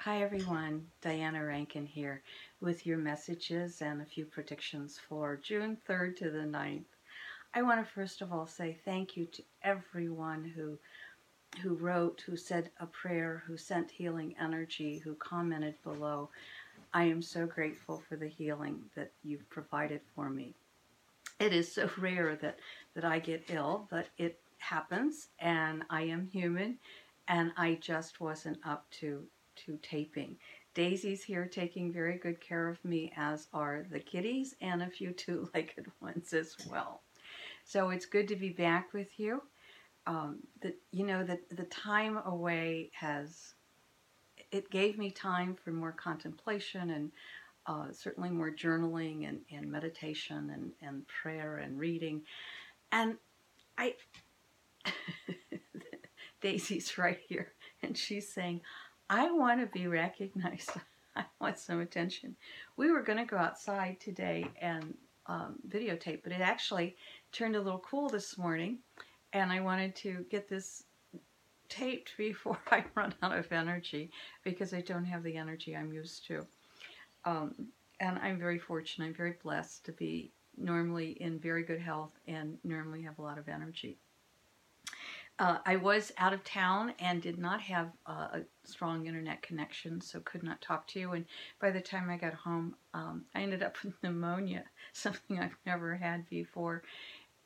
Hi everyone, Diana Rankin here with your messages and a few predictions for June 3rd to the 9th. I want to first of all say thank you to everyone who wrote, who said a prayer, who sent healing energy, who commented below. I am so grateful for the healing that you've provided for me. It is so rare that I get ill, but it happens and I am human and I just wasn't up to taping. Daisy's here taking very good care of me, as are the kitties and a few two-legged ones as well. So it's good to be back with you. The time away it gave me time for more contemplation and certainly more journaling and meditation and prayer and reading. And I, Daisy's right here, and she's saying, I want to be recognized. I want some attention. We were going to go outside today and videotape, but it actually turned a little cool this morning, and I wanted to get this taped before I run out of energy, because I don't have the energy I'm used to. And I'm very fortunate, I'm very blessed to be normally in very good health and normally have a lot of energy. I was out of town and did not have a strong internet connection, so could not talk to you. And by the time I got home, I ended up with pneumonia, something I've never had before.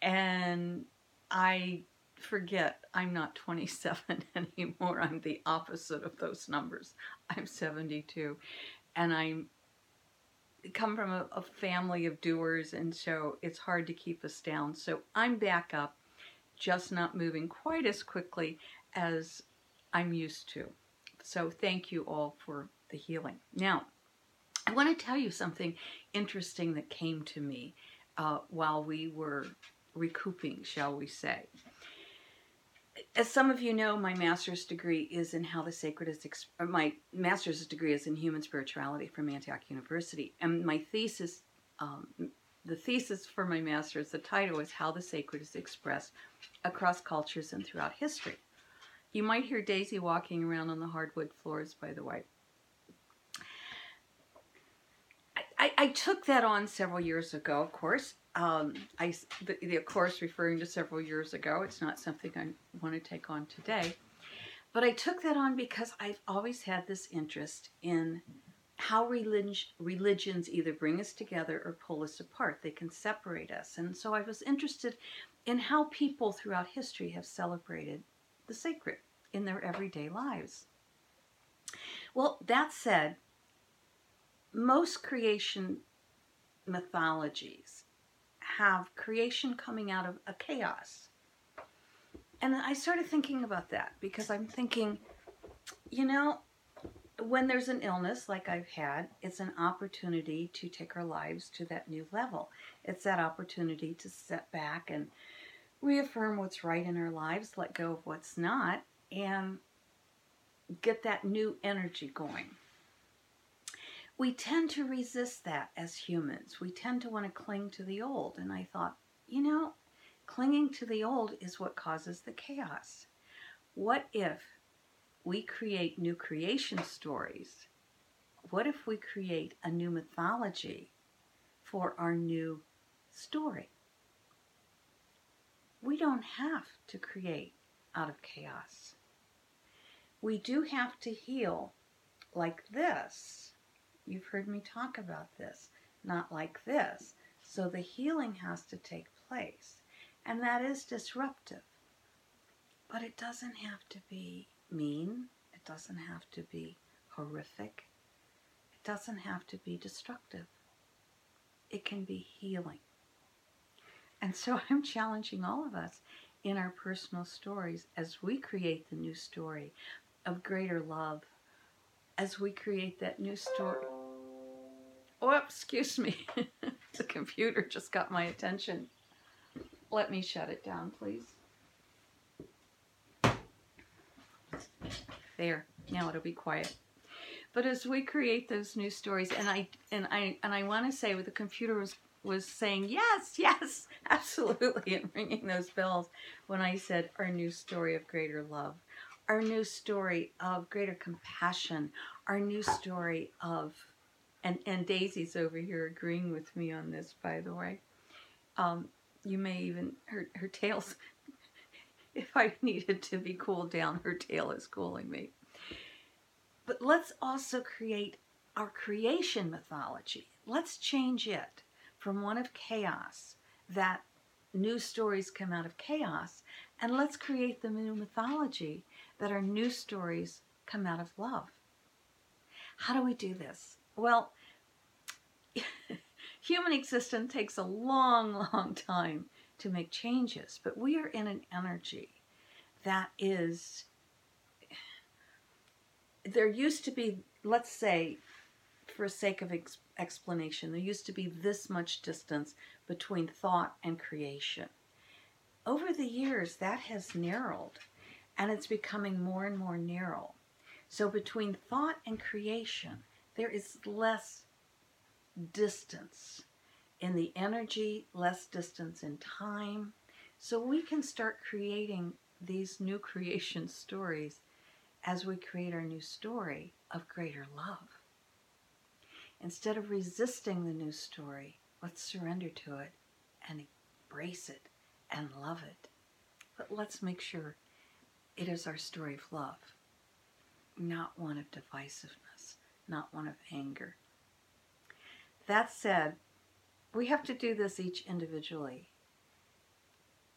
And I forget I'm not 27 anymore. I'm the opposite of those numbers. I'm 72. And I come from a family of doers, and so it's hard to keep us down. So I'm back up, just not moving quite as quickly as I'm used to. So thank you all for the healing. Now, I want to tell you something interesting that came to me while we were recouping, shall we say. As some of you know, my master's degree is in how the sacred is, my master's degree is in human spirituality from Antioch University. And my thesis, the thesis for my master's, the title is How the Sacred is Expressed Across Cultures and Throughout History. You might hear Daisy walking around on the hardwood floors, by the way. I took that on several years ago, of course. Of course, referring to several years ago, it's not something I want to take on today. But I took that on because I've always had this interest in how religions either bring us together or pull us apart. They can separate us. And so I was interested in how people throughout history have celebrated the sacred in their everyday lives. Well, that said, most creation mythologies have creation coming out of a chaos. And I started thinking about that because I'm thinking, when there's an illness like I've had, it's an opportunity to take our lives to that new level. It's that opportunity to step back and reaffirm what's right in our lives, let go of what's not, and get that new energy going. We tend to resist that as humans. We tend to want to cling to the old. And I thought, clinging to the old is what causes the chaos. What if we create new creation stories? What if we create a new mythology for our new story? We don't have to create out of chaos. We do have to heal like this. You've heard me talk about this, not like this. So the healing has to take place. And that is disruptive. But it doesn't have to be mean. It doesn't have to be horrific. It doesn't have to be destructive. It can be healing. And so I'm challenging all of us in our personal stories as we create the new story of greater love, as we create that new story. Oh, excuse me. The computer just got my attention. Let me shut it down, please. There. Now it'll be quiet. But as we create those new stories, and I want to say, what the computer was saying, yes, absolutely, and ringing those bells when I said our new story of greater love, our new story of greater compassion, our new story of, and Daisy's over here agreeing with me on this, by the way. You may even, her tail's, if I needed to be cooled down, her tail is cooling me. But let's also create our creation mythology. Let's change it from one of chaos, that new stories come out of chaos, and let's create the new mythology that our new stories come out of love. How do we do this? Well, human existence takes a long, long time to make changes, but we are in an energy that is, there used to be, let's say, for sake of explanation, there used to be this much distance between thought and creation. Over the years, that has narrowed, and it's becoming more and more narrow. So between thought and creation, there is less distance in the energy, less distance in time. So we can start creating these new creation stories as we create our new story of greater love. Instead of resisting the new story, let's surrender to it and embrace it and love it. But let's make sure it is our story of love, not one of divisiveness, not one of anger. That said, we have to do this each individually.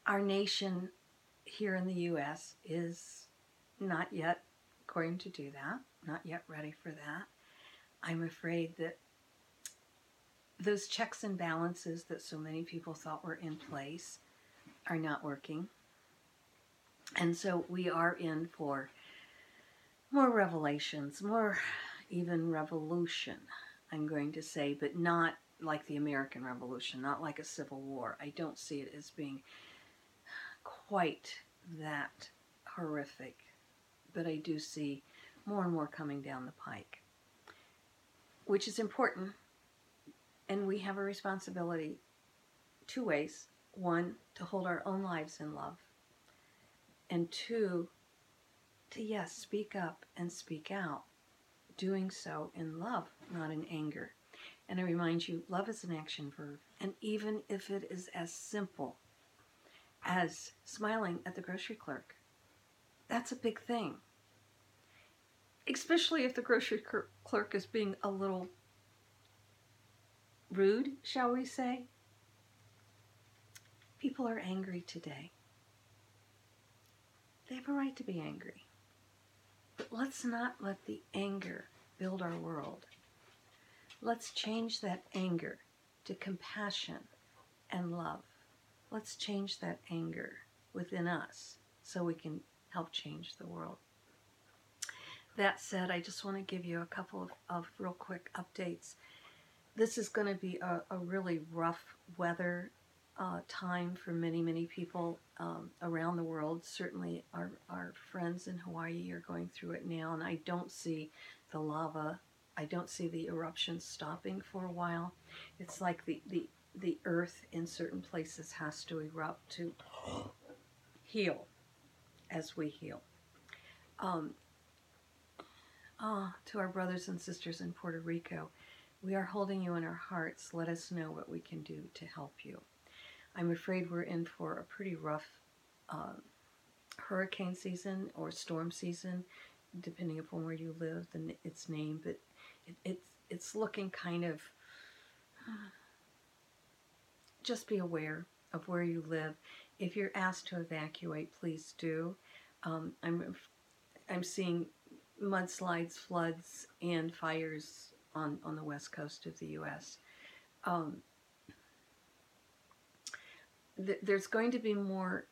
Our nation here in the U.S. is not yet going to do that, not yet ready for that. I'm afraid that those checks and balances that so many people thought were in place are not working. And so we are in for more revelations, more even revolution, I'm going to say, but not like the American Revolution, not like a civil war. I don't see it as being quite that horrific, but I do see more and more coming down the pike, which is important. And we have a responsibility two ways. One, to hold our own lives in love. And two, to, yes, speak up and speak out, doing so in love, not in anger. And I remind you, love is an action verb. And even if it is as simple as smiling at the grocery clerk, that's a big thing. Especially if the grocery clerk is being a little rude, shall we say. People are angry today. They have a right to be angry. But let's not let the anger build our world. Let's change that anger to compassion and love. Let's change that anger within us so we can help change the world. That said, I just want to give you a couple of real quick updates. This is going to be a really rough weather time for many, many people around the world. Certainly our friends in Hawaii are going through it now, and I don't see the lava, I don't see the eruptions stopping for a while. It's like the earth in certain places has to erupt to heal as we heal. To our brothers and sisters in Puerto Rico, we are holding you in our hearts. Let us know what we can do to help you. I'm afraid we're in for a pretty rough hurricane season or storm season, depending upon where you live, its name. But it's looking kind of, just be aware of where you live. If you're asked to evacuate, please do. I'm seeing mudslides, floods, and fires on the west coast of the U.S. There's going to be more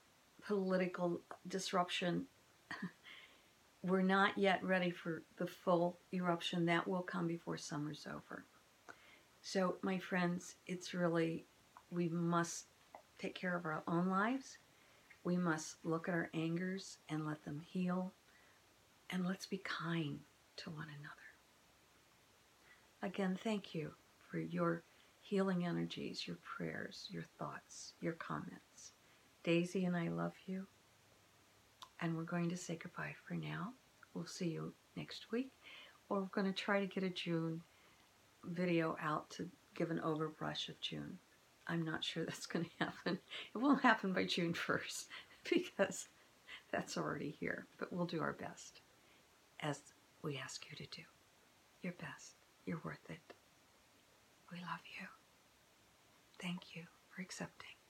political disruption. We're not yet ready for the full eruption. That will come before summer's over. So, my friends, it's really, we must take care of our own lives. We must look at our angers and let them heal. And let's be kind to one another. Again, thank you for your healing energies, your prayers, your thoughts, your comments. Daisy and I love you. And we're going to say goodbye for now. We'll see you next week. or we're going to try to get a June video out to give an overbrush of June. I'm not sure that's going to happen. It won't happen by June 1st because that's already here, but we'll do our best as we ask you to do. Your best. You're worth it. We love you. Thank you for accepting.